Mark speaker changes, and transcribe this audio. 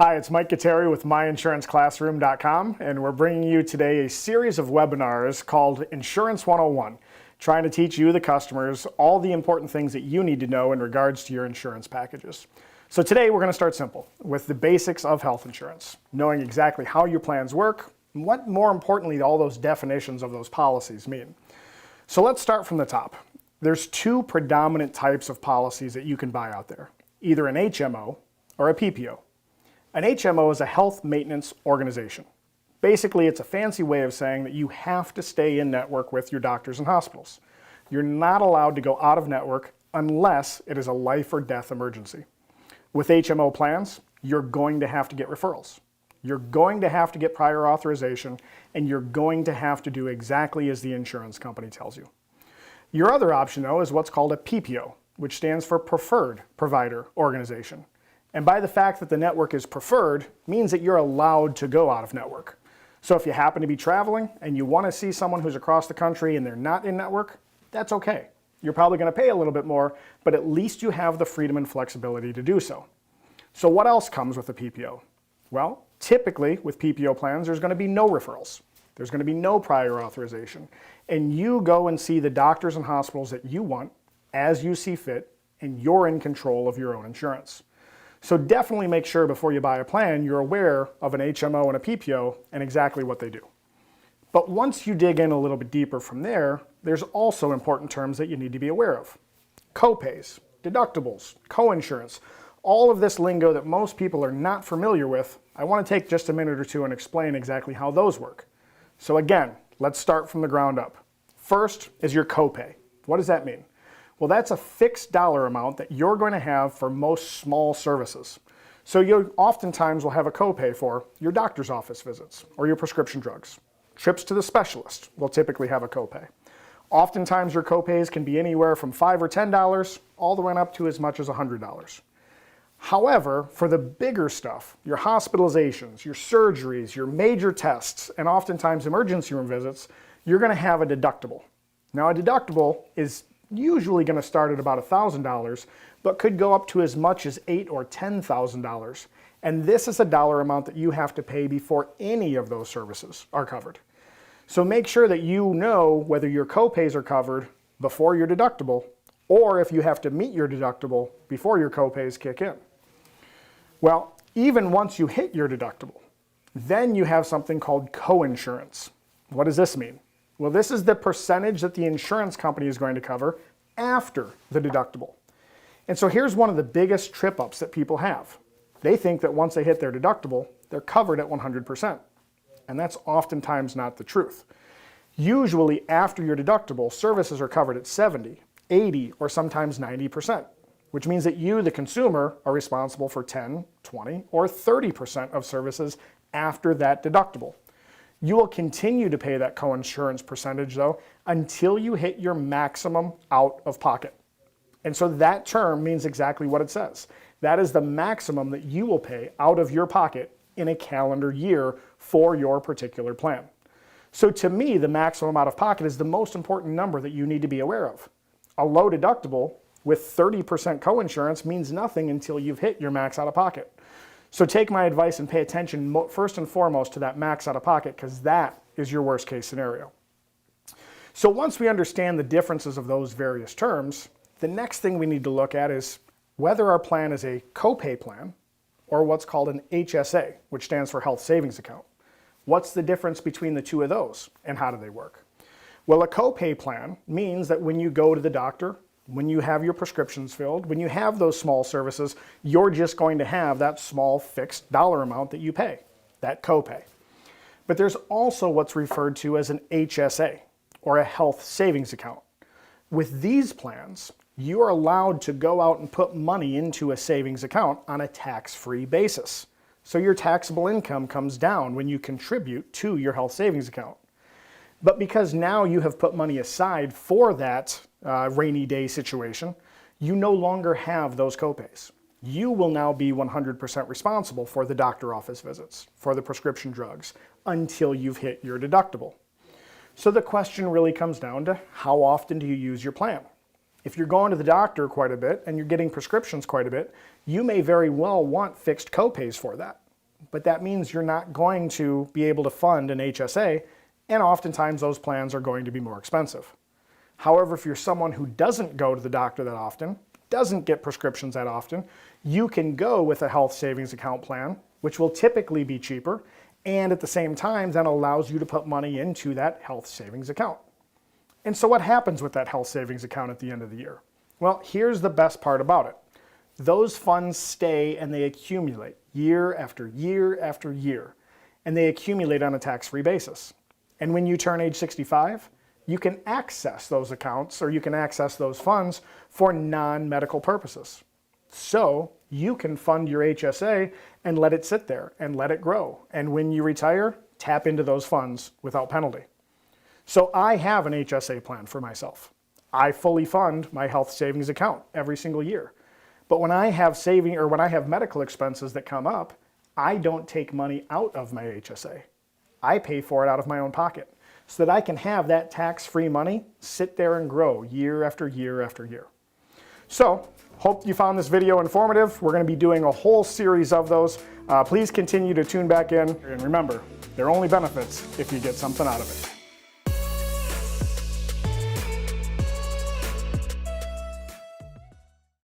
Speaker 1: Hi, it's Mike Gatteri with MyInsuranceClassroom.com, and we're bringing you today a series of webinars called Insurance 101, trying to teach you, the customers, all the important things that you need to know in regards to your insurance packages. So today we're going to start simple with the basics of health insurance, knowing exactly how your plans work, and what, more importantly, all those definitions of those policies mean. So let's start from the top. There's two predominant types of policies that you can buy out there, either an HMO or a PPO. An HMO is a health maintenance organization. Basically, it's a fancy way of saying that you have to stay in network with your doctors and hospitals. You're not allowed to go out of network unless it is a life or death emergency. With HMO plans, you're going to have to get referrals. You're going to have to get prior authorization, and you're going to have to do exactly as the insurance company tells you. Your other option, though, is what's called a PPO, which stands for Preferred Provider Organization. And by the fact that the network is preferred means that you're allowed to go out of network. So if you happen to be traveling and you want to see someone who's across the country and they're not in network, that's okay. You're probably going to pay a little bit more, but at least you have the freedom and flexibility to do so. So what else comes with a PPO? Well, typically with PPO plans, there's going to be no referrals. There's going to be no prior authorization. And you go and see the doctors and hospitals that you want as you see fit, and you're in control of your own insurance. So definitely make sure before you buy a plan you're aware of an HMO and a PPO and exactly what they do. But once you dig in a little bit deeper from there, there's also important terms that you need to be aware of. Copays, deductibles, coinsurance, all of this lingo that most people are not familiar with, I want to take just a minute or two and explain exactly how those work. So again, let's start from the ground up. First is your copay. What does that mean? Well, that's a fixed dollar amount that you're going to have for most small services. So you oftentimes will have a copay for your doctor's office visits or your prescription drugs. Trips to the specialist will typically have a copay. Oftentimes your copays can be anywhere from $5 or $10 all the way up to as much as $100. However, for the bigger stuff, your hospitalizations, your surgeries, your major tests, and oftentimes emergency room visits, you're going to have a deductible. Now, a deductible is usually going to start at about $1,000, but could go up to as much as $8,000 or $10,000. And this is a dollar amount that you have to pay before any of those services are covered. So make sure that you know whether your copays are covered before your deductible, or if you have to meet your deductible before your copays kick in. Well, even once you hit your deductible, then you have something called coinsurance. What does this mean? Well, this is the percentage that the insurance company is going to cover after the deductible. And so here's one of the biggest trip-ups that people have. They think that once they hit their deductible, they're covered at 100%. And that's oftentimes not the truth. Usually after your deductible, services are covered at 70, 80, or sometimes 90%, which means that you, the consumer, are responsible for 10, 20, or 30% of services after that deductible. You will continue to pay that coinsurance percentage, though, until you hit your maximum out of pocket. And so that term means exactly what it says. That is the maximum that you will pay out of your pocket in a calendar year for your particular plan. So to me, the maximum out of pocket is the most important number that you need to be aware of. A low deductible with 30% coinsurance means nothing until you've hit your max out of pocket. So take my advice and pay attention first and foremost to that max out of pocket, because that is your worst case scenario. So once we understand the differences of those various terms, the next thing we need to look at is whether our plan is a copay plan or what's called an HSA, which stands for Health Savings Account. What's the difference between the two of those, and how do they work? Well, a copay plan means that when you go to the doctor, when you have your prescriptions filled, when you have those small services, you're just going to have that small fixed dollar amount that you pay, that copay. But there's also what's referred to as an HSA, or a health savings account. With these plans, you are allowed to go out and put money into a savings account on a tax-free basis. So your taxable income comes down when you contribute to your health savings account. But because now you have put money aside for that rainy day situation, you no longer have those copays. You will now be 100% responsible for the doctor office visits, for the prescription drugs, until you've hit your deductible. So the question really comes down to how often do you use your plan? If you're going to the doctor quite a bit and you're getting prescriptions quite a bit, you may very well want fixed copays for that. but that means you're not going to be able to fund an HSA, and oftentimes those plans are going to be more expensive. However, if you're someone who doesn't go to the doctor that often, doesn't get prescriptions that often, you can go with a health savings account plan, which will typically be cheaper, and at the same time then allows you to put money into that health savings account. And so what happens with that health savings account at the end of the year? Well, here's the best part about it. Those funds stay and they accumulate year after year after year, and they accumulate on a tax-free basis. And when you turn age 65, you can access those accounts, or you can access those funds for non-medical purposes. So you can fund your HSA and let it sit there and let it grow. And when you retire, tap into those funds without penalty. So I have an HSA plan for myself. I fully fund my health savings account every single year. But when I have medical expenses that come up, I don't take money out of my HSA. I pay for it out of my own pocket so that I can have that tax-free money sit there and grow year after year after year. So, hope you found this video informative. We're going to be doing a whole series of those. Please continue to tune back in. And remember, they're only benefits if you get something out of it.